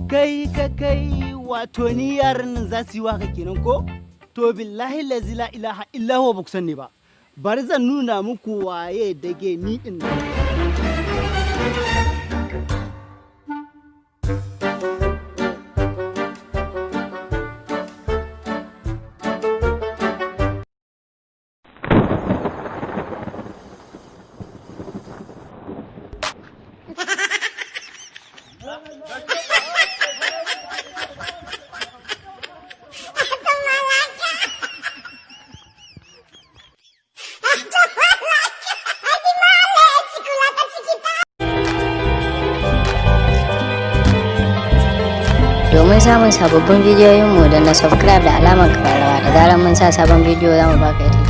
kai wato ni yaran nan za su yi waka kenan ko? To billahi lazi la ilaha illa huwa ba ku sani ba. Bari zan nuna muku waye dage ni din nan. Domin samun sababbin bidiyoyinmu da na subscribe da alamar ƙararrawa da zarar mun sa sabon bidiyo za mu baka ita.